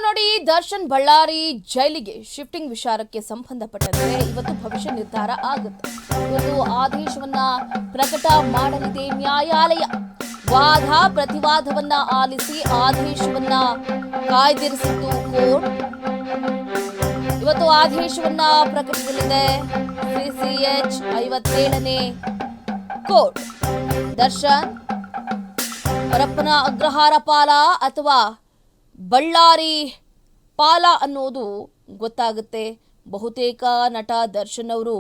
ನೋಡಿ, ದರ್ಶನ್ ಬಳ್ಳಾರಿ ಜೈಲಿಗೆ ಶಿಫ್ಟಿಂಗ್ ವಿಚಾರಕ್ಕೆ ಸಂಬಂಧಪಟ್ಟಂತೆ ಇವತ್ತು ಭವಿಷ್ಯ ನಿರ್ಧಾರ ಆಗುತ್ತೆ. ಇವತ್ತು ಆದೇಶವನ್ನ ಪ್ರಕಟ ಮಾಡಲಿದೆ ನ್ಯಾಯಾಲಯ. ವಾದ ಪ್ರತಿವಾದವನ್ನ ಆಲಿಸಿ ಆದೇಶವನ್ನ ಕಾಯ್ದಿರಿಸಿದ್ದು ಕೋರ್ಟ್. ಇವತ್ತು ಆದೇಶವನ್ನ ಪ್ರಕಟಿಸಲಿದೆ CCH 57ನೇ ಕೋರ್ಟ್. ದರ್ಶನ್ ಪರಪ್ಪನ ಅಗ್ರಹಾರ ಪಾಲ ಅಥವಾ ಬಳ್ಳಾರಿ ಪಾಲ ಅನ್ನೋದು ಗೊತ್ತಾಗುತ್ತೆ. ಬಹುತೇಕ ನಟ ದರ್ಶನ್ ಅವರು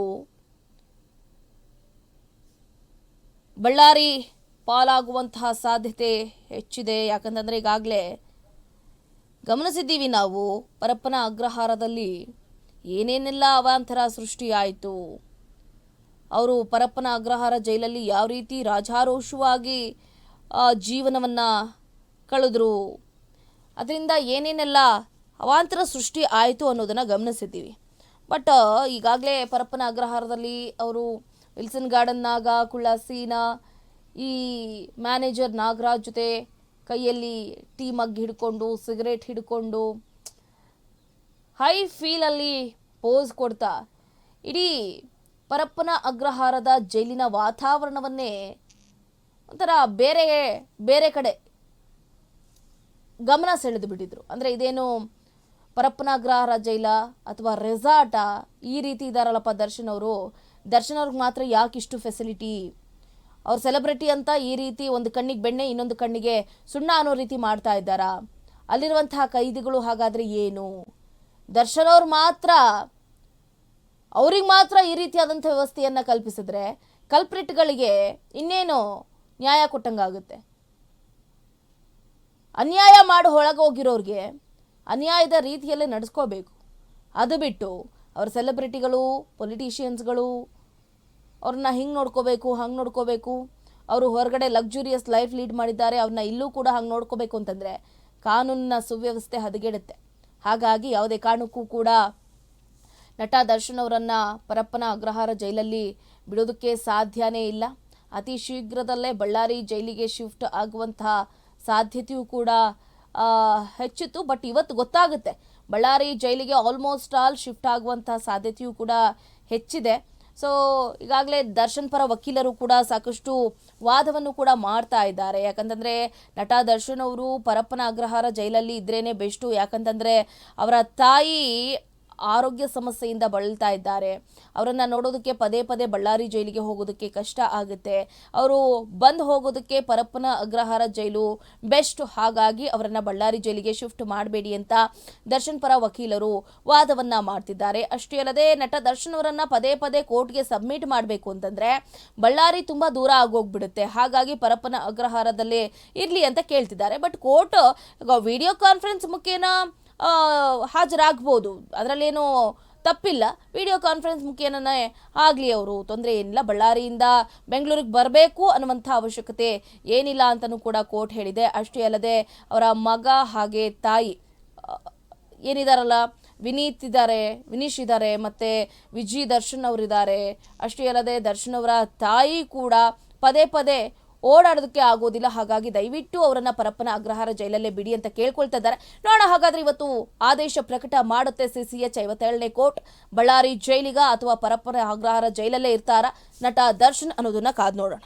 ಬಳ್ಳಾರಿ ಪಾಲಾಗುವಂತಹ ಸಾಧ್ಯತೆ ಹೆಚ್ಚಿದೆ. ಯಾಕಂತಂದ್ರೆ ಈಗಾಗಲೇ ಗಮನಿಸಿದ್ದೀವಿ ನಾವು, ಪರಪ್ಪನ ಅಗ್ರಹಾರದಲ್ಲಿ ಏನೇನೆಲ್ಲ ಅವಾಂತರ ಸೃಷ್ಟಿಯಾಯಿತು. ಅವರು ಪರಪ್ಪನ ಅಗ್ರಹಾರ ಜೈಲಲ್ಲಿ ಯಾವ ರೀತಿ ರಾಜಾರೋಷವಾಗಿ ಜೀವನವನ್ನು ಕಳೆದ್ರು, ಅದರಿಂದ ಏನೇನೆಲ್ಲ ಅವಾಂತರ ಸೃಷ್ಟಿ ಆಯಿತು ಅನ್ನೋದನ್ನು ಗಮನಿಸಿದ್ದೀವಿ. ಬಟ್ ಈಗಾಗಲೇ ಪರಪ್ಪನ ಅಗ್ರಹಾರದಲ್ಲಿ ಅವರು ವಿಲ್ಸನ್ ಗಾರ್ಡನ್ನಾಗ ಕುಳ್ಳಾಸೀನ ಈ ಮ್ಯಾನೇಜರ್ ನಾಗರಾಜ್ ಜೊತೆ ಕೈಯಲ್ಲಿ ಟೀ ಮಗ್ ಹಿಡ್ಕೊಂಡು ಸಿಗರೇಟ್ ಹಿಡ್ಕೊಂಡು ಹೈ ಫೀಲಲ್ಲಿ ಪೋಸ್ ಕೊಡ್ತಾ ಇಡೀ ಪರಪ್ಪನ ಅಗ್ರಹಾರದ ಜೈಲಿನ ವಾತಾವರಣವನ್ನೇ ಒಂಥರ ಬೇರೆ ಬೇರೆ ಕಡೆ ಗಮನ ಸೆಳೆದು ಬಿಟ್ಟಿದ್ರು. ಅಂದರೆ ಇದೇನು ಪರಪ್ಪನ ಅಗ್ರಹಾರ ಜೈಲ ಅಥವಾ ರೆಸಾರ್ಟಾ, ಈ ರೀತಿ ಇದ್ದಾರಲ್ಲಪ್ಪ ದರ್ಶನ್ ಅವರು. ದರ್ಶನ್ ಅವ್ರಿಗೆ ಮಾತ್ರ ಯಾಕಿಷ್ಟು ಫೆಸಿಲಿಟಿ? ಅವ್ರು ಸೆಲೆಬ್ರಿಟಿ ಅಂತ ಈ ರೀತಿ ಒಂದು ಕಣ್ಣಿಗೆ ಬೆಣ್ಣೆ ಇನ್ನೊಂದು ಕಣ್ಣಿಗೆ ಸುಣ್ಣ ಅನ್ನೋ ರೀತಿ ಮಾಡ್ತಾ ಇದ್ದಾರಾ? ಅಲ್ಲಿರುವಂತಹ ಕೈದಿಗಳು ಹಾಗಾದರೆ ಏನು? ದರ್ಶನ್ ಅವ್ರು ಮಾತ್ರ, ಅವ್ರಿಗೆ ಮಾತ್ರ ಈ ರೀತಿಯಾದಂಥ ವ್ಯವಸ್ಥೆಯನ್ನು ಕಲ್ಪಿಸಿದ್ರೆ ಕಲ್ಪ್ರಿಟ್ಗಳಿಗೆ ಇನ್ನೇನು ನ್ಯಾಯ ಕೊಟ್ಟಂಗಾಗುತ್ತೆ. ಅನ್ಯಾಯ ಮಾಡಿ ಒಳಗೋಗಿರೋರಿಗೆ ಅನ್ಯಾಯದ ರೀತಿಯಲ್ಲೇ ನಡೆಸ್ಕೋಬೇಕು. ಅದು ಬಿಟ್ಟು ಅವ್ರ ಸೆಲೆಬ್ರಿಟಿಗಳು, ಪೊಲಿಟಿಷಿಯನ್ಸ್ಗಳು ಅವ್ರನ್ನ ಹಿಂಗೆ ನೋಡ್ಕೋಬೇಕು, ಹಂಗೆ ನೋಡ್ಕೋಬೇಕು, ಅವರು ಹೊರಗಡೆ ಲಕ್ಸುರಿಯಸ್ ಲೈಫ್ ಲೀಡ್ ಮಾಡಿದ್ದಾರೆ, ಅವ್ರನ್ನ ಇಲ್ಲೂ ಕೂಡ ಹಂಗೆ ನೋಡ್ಕೋಬೇಕು ಅಂತಂದರೆ ಕಾನೂನಿನ ಸುವ್ಯವಸ್ಥೆ ಹದಗೆಡುತ್ತೆ. ಹಾಗಾಗಿ ಯಾವುದೇ ಕಾರಣಕ್ಕೂ ಕೂಡ ನಟ ದರ್ಶನ್ ಅವರನ್ನು ಪರಪ್ಪನ ಅಗ್ರಹಾರ ಜೈಲಲ್ಲಿ ಬಿಡೋದಕ್ಕೆ ಸಾಧ್ಯನೇ ಇಲ್ಲ. ಅತಿ ಶೀಘ್ರದಲ್ಲೇ ಬಳ್ಳಾರಿ ಜೈಲಿಗೆ ಶಿಫ್ಟ್ ಆಗುವಂತಹ ಸಾಧ್ಯತೆಯೂ ಕೂಡ ಹೆಚ್ಚಿತ್ತು. ಬಟ್ ಇವತ್ತು ಗೊತ್ತಾಗುತ್ತೆ, ಬಳ್ಳಾರಿ ಜೈಲಿಗೆ ಆಲ್ಮೋಸ್ಟ್ ಆಲ್ ಶಿಫ್ಟ್ ಆಗುವಂತಹ ಸಾಧ್ಯತೆಯೂ ಕೂಡ ಹೆಚ್ಚಿದೆ. ಸೊ ಈಗಾಗಲೇ ದರ್ಶನ್ ಪರ ವಕೀಲರು ಕೂಡ ಸಾಕಷ್ಟು ವಾದವನ್ನು ಕೂಡ ಮಾಡ್ತಾ ಇದ್ದಾರೆ. ಯಾಕಂತಂದರೆ ನಟ ದರ್ಶನ್ ಅವರು ಪರಪ್ಪನ ಅಗ್ರಹಾರ ಜೈಲಲ್ಲಿ ಇದ್ರೇ ಬೆಸ್ಟು. ಯಾಕಂತಂದರೆ ಅವರ ತಾಯಿ ಆರೋಗ್ಯ ಸಮಸ್ಯೆಯಿಂದ ಬಳಲ್ತಾ ಇದ್ದಾರೆ. ಅವರನ್ನು ನೋಡೋದಕ್ಕೆ ಪದೇ ಪದೇ ಬಳ್ಳಾರಿ ಜೈಲಿಗೆ ಹೋಗೋದಕ್ಕೆ ಕಷ್ಟ ಆಗುತ್ತೆ. ಅವರು ಬಂದು ಹೋಗೋದಕ್ಕೆ ಪರಪ್ಪನ ಅಗ್ರಹಾರ ಜೈಲು ಬೆಸ್ಟ್. ಹಾಗಾಗಿ ಅವರನ್ನು ಬಳ್ಳಾರಿ ಜೈಲಿಗೆ ಶಿಫ್ಟ್ ಮಾಡಬೇಡಿ ಅಂತ ದರ್ಶನ್ ಪರ ವಕೀಲರು ವಾದವನ್ನು ಮಾಡ್ತಿದ್ದಾರೆ. ಅಷ್ಟೇ ಅಲ್ಲದೆ ನಟ ದರ್ಶನ್ ಅವರನ್ನು ಪದೇ ಪದೇ ಕೋರ್ಟ್ಗೆ ಸಬ್ಮಿಟ್ ಮಾಡಬೇಕು ಅಂತಂದರೆ ಬಳ್ಳಾರಿ ತುಂಬ ದೂರ ಆಗೋಗ್ಬಿಡುತ್ತೆ. ಹಾಗಾಗಿ ಪರಪ್ಪನ ಅಗ್ರಹಾರದಲ್ಲೇ ಇರಲಿ ಅಂತ ಕೇಳ್ತಿದ್ದಾರೆ. ಬಟ್ ಕೋರ್ಟ್ ವಿಡಿಯೋ ಕಾನ್ಫರೆನ್ಸ್ ಮುಖೇನ ಹಾಜರಾಗ್ಬೋದು, ಅದರಲ್ಲೇನೂ ತಪ್ಪಿಲ್ಲ. ವಿಡಿಯೋ ಕಾನ್ಫರೆನ್ಸ್ ಮುಖೇನನೇ ಆಗಲಿ, ಅವರು ತೊಂದರೆ ಏನಿಲ್ಲ. ಬಳ್ಳಾರಿಯಿಂದ ಬೆಂಗಳೂರಿಗೆ ಬರಬೇಕು ಅನ್ನುವಂಥ ಅವಶ್ಯಕತೆ ಏನಿಲ್ಲ ಅಂತಲೂ ಕೂಡ ಕೋರ್ಟ್ ಹೇಳಿದೆ. ಅಷ್ಟೇ ಅಲ್ಲದೆ ಅವರ ಮಗ ಹಾಗೆ ತಾಯಿ ಏನಿದಾರಲ್ಲ, ವಿನೀಶ್ ಇದ್ದಾರೆ, ಮತ್ತು ವಿಜಿ ದರ್ಶನ್ ಅವರಿದ್ದಾರೆ. ಅಷ್ಟೇ ಅಲ್ಲದೆ ದರ್ಶನ್ ಅವರ ತಾಯಿ ಕೂಡ ಪದೇ ಪದೇ ಓಡಾಡೋದಕ್ಕೆ ಆಗೋದಿಲ್ಲ. ಹಾಗಾಗಿ ದಯವಿಟ್ಟು ಅವರನ್ನು ಪರಪ್ಪನ ಅಗ್ರಹಾರ ಜೈಲಲ್ಲೇ ಬಿಡಿ ಅಂತ ಕೇಳ್ಕೊಳ್ತಾ ಇದ್ದಾರೆ. ನೋಡೋಣ ಹಾಗಾದ್ರೆ ಇವತ್ತು ಆದೇಶ ಪ್ರಕಟ ಮಾಡುತ್ತೆ CCH 57ನೇ ಕೋರ್ಟ್. ಬಳ್ಳಾರಿ ಜೈಲಿಗ ಅಥವಾ ಪರಪ್ಪನ ಅಗ್ರಹಾರ ಜೈಲಲ್ಲೇ ಇರ್ತಾರ ನಟ ದರ್ಶನ್ ಅನ್ನೋದನ್ನ ಕಾದ್ ನೋಡೋಣ.